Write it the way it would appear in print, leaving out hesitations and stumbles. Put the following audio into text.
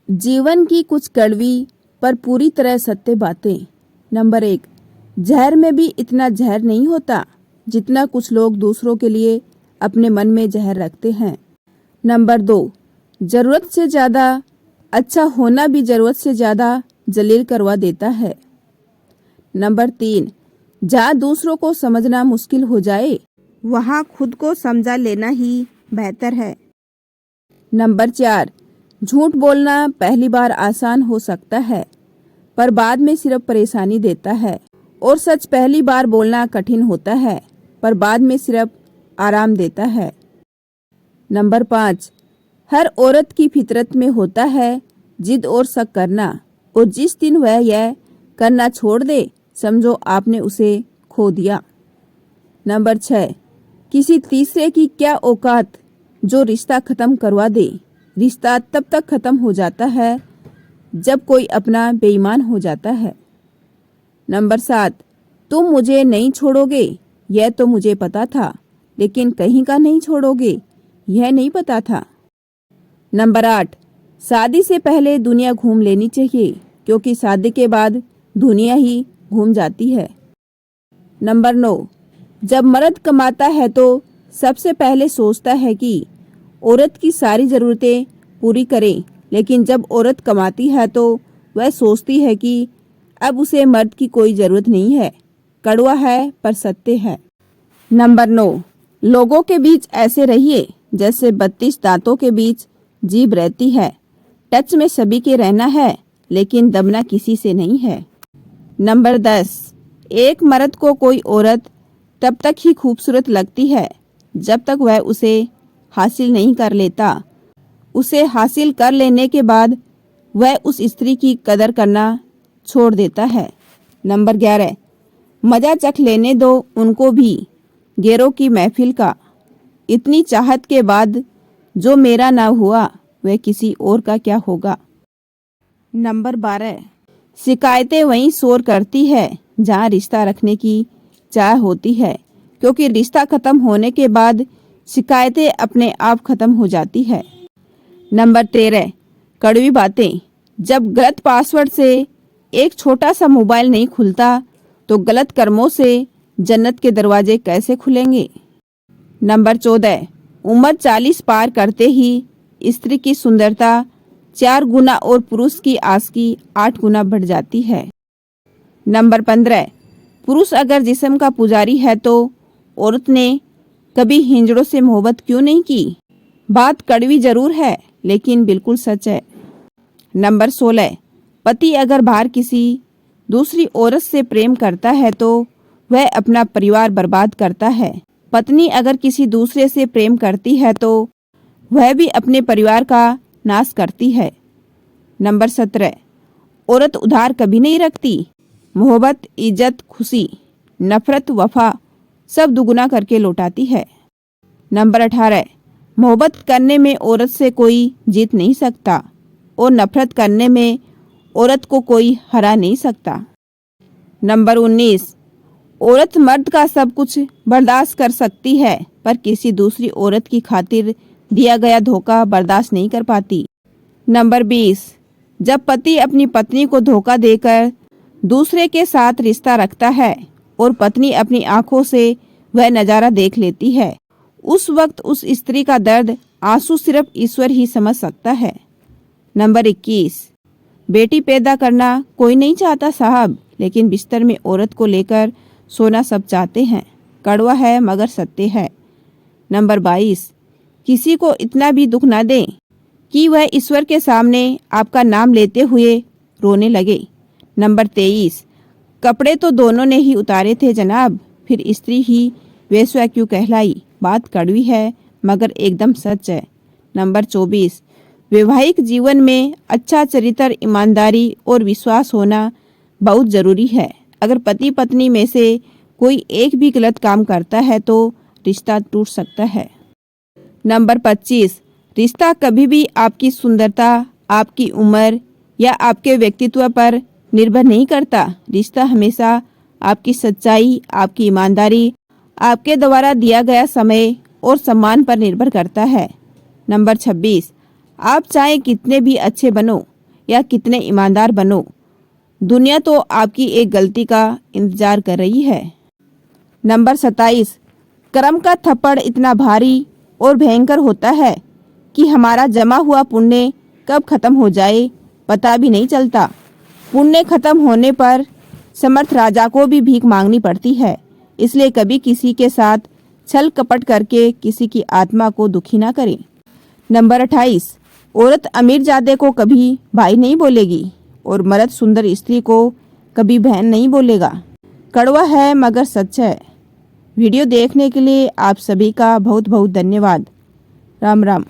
जीवन की कुछ कड़वी पर पूरी तरह सत्य बातें। नंबर 1, जहर में भी इतना जहर नहीं होता जितना कुछ लोग दूसरों के लिए अपने मन में जहर रखते हैं। नंबर 2, जरूरत से ज़्यादा अच्छा होना भी जरूरत से ज़्यादा जलील करवा देता है। नंबर 3, जहाँ दूसरों को समझना मुश्किल हो जाए वहाँ खुद को समझा लेना ही बेहतर है। नंबर 4, झूठ बोलना पहली बार आसान हो सकता है पर बाद में सिर्फ परेशानी देता है, और सच पहली बार बोलना कठिन होता है पर बाद में सिर्फ आराम देता है। नंबर 5, हर औरत की फितरत में होता है जिद और शक करना, और जिस दिन वह यह करना छोड़ दे समझो आपने उसे खो दिया। नंबर 6, किसी तीसरे की क्या औकात जो रिश्ता खत्म करवा दे। रिश्ता तब तक खत्म हो जाता है जब कोई अपना बेईमान हो जाता है। नंबर 7, तुम मुझे नहीं छोड़ोगे यह तो मुझे पता था, लेकिन कहीं का नहीं छोड़ोगे यह नहीं पता था। नंबर 8, शादी से पहले दुनिया घूम लेनी चाहिए क्योंकि शादी के बाद दुनिया ही घूम जाती है। नंबर 9, जब मर्द कमाता है तो सबसे पहले सोचता है कि औरत की सारी ज़रूरतें पूरी करें, लेकिन जब औरत कमाती है तो वह सोचती है कि अब उसे मर्द की कोई ज़रूरत नहीं है। कड़वा है पर सत्य है। नंबर 9, लोगों के बीच ऐसे रहिए जैसे 32 दांतों के बीच जीभ रहती है। टच में सभी के रहना है लेकिन दबना किसी से नहीं है। नंबर 10, एक मर्द को कोई औरत तब तक ही खूबसूरत लगती है जब तक वह उसे हासिल नहीं कर लेता। उसे हासिल कर लेने के बाद वह उस स्त्री की कदर करना छोड़ देता है। नंबर 11, मजा चख लेने दो उनको भी गैरों की महफिल का। इतनी चाहत के बाद जो मेरा ना हुआ वह किसी और का क्या होगा। नंबर 12, शिकायतें वहीं शोर करती है जहाँ रिश्ता रखने की चाह होती है, क्योंकि रिश्ता खत्म होने के बाद शिकायतें अपने आप खत्म हो जाती है। नंबर 13, कड़वी बातें। जब गलत पासवर्ड से एक छोटा सा मोबाइल नहीं खुलता तो गलत कर्मों से जन्नत के दरवाजे कैसे खुलेंगे। नंबर 14, उम्र 40 पार करते ही स्त्री की सुंदरता 4 गुना और पुरुष की आस्की 8 गुना बढ़ जाती है। नंबर 15, पुरुष अगर जिस्म का पुजारी है तो औरत ने कभी हिंजड़ों से मोहब्बत क्यों नहीं की। बात कड़वी जरूर है लेकिन बिल्कुल सच है। नंबर 16, पति अगर बाहर किसी दूसरी औरत से प्रेम करता है तो वह अपना परिवार बर्बाद करता है। पत्नी अगर किसी दूसरे से प्रेम करती है तो वह भी अपने परिवार का नाश करती है। नंबर 17, औरत उधार कभी नहीं रखती। मोहब्बत, इज्जत, खुशी, नफरत, वफा सब दुगुना करके लौटाती है। नंबर 18, मोहब्बत करने में औरत से कोई जीत नहीं सकता और नफरत करने में औरत को कोई हरा नहीं सकता। नंबर 19, औरत मर्द का सब कुछ बर्दाश्त कर सकती है पर किसी दूसरी औरत की खातिर दिया गया धोखा बर्दाश्त नहीं कर पाती। नंबर 20, जब पति अपनी पत्नी को धोखा देकर दूसरे के साथ रिश्ता रखता है और पत्नी अपनी आंखों से वह नज़ारा देख लेती है, उस वक्त उस स्त्री का दर्द आंसू सिर्फ ईश्वर ही समझ सकता है। नंबर 21, बेटी पैदा करना कोई नहीं चाहता साहब, लेकिन बिस्तर में औरत को लेकर सोना सब चाहते हैं। कड़वा है मगर सत्य है। नंबर 22, किसी को इतना भी दुख ना दें कि वह ईश्वर के सामने आपका नाम लेते हुए रोने लगे। नंबर 23, कपड़े तो दोनों ने ही उतारे थे जनाब, फिर स्त्री ही वेश्या क्यों कहलाई। बात कड़वी है मगर एकदम सच है। नंबर 24, वैवाहिक जीवन में अच्छा चरित्र, ईमानदारी और विश्वास होना बहुत ज़रूरी है। अगर पति पत्नी में से कोई एक भी गलत काम करता है तो रिश्ता टूट सकता है। नंबर 25, रिश्ता कभी भी आपकी सुंदरता, आपकी उम्र या आपके व्यक्तित्व पर निर्भर नहीं करता। रिश्ता हमेशा आपकी सच्चाई, आपकी ईमानदारी, आपके द्वारा दिया गया समय और सम्मान पर निर्भर करता है। नंबर 26, आप चाहे कितने भी अच्छे बनो या कितने ईमानदार बनो, दुनिया तो आपकी एक गलती का इंतजार कर रही है। नंबर 27, कर्म का थप्पड़ इतना भारी और भयंकर होता है कि हमारा जमा हुआ पुण्य कब खत्म हो जाए पता भी नहीं चलता। पुण्य खत्म होने पर समर्थ राजा को भी भीख मांगनी पड़ती है, इसलिए कभी किसी के साथ छल कपट करके किसी की आत्मा को दुखी ना करें। नंबर 28, औरत अमीरजादे को कभी भाई नहीं बोलेगी और मर्द सुंदर स्त्री को कभी बहन नहीं बोलेगा। कड़वा है मगर सच है। वीडियो देखने के लिए आप सभी का बहुत बहुत धन्यवाद। राम राम।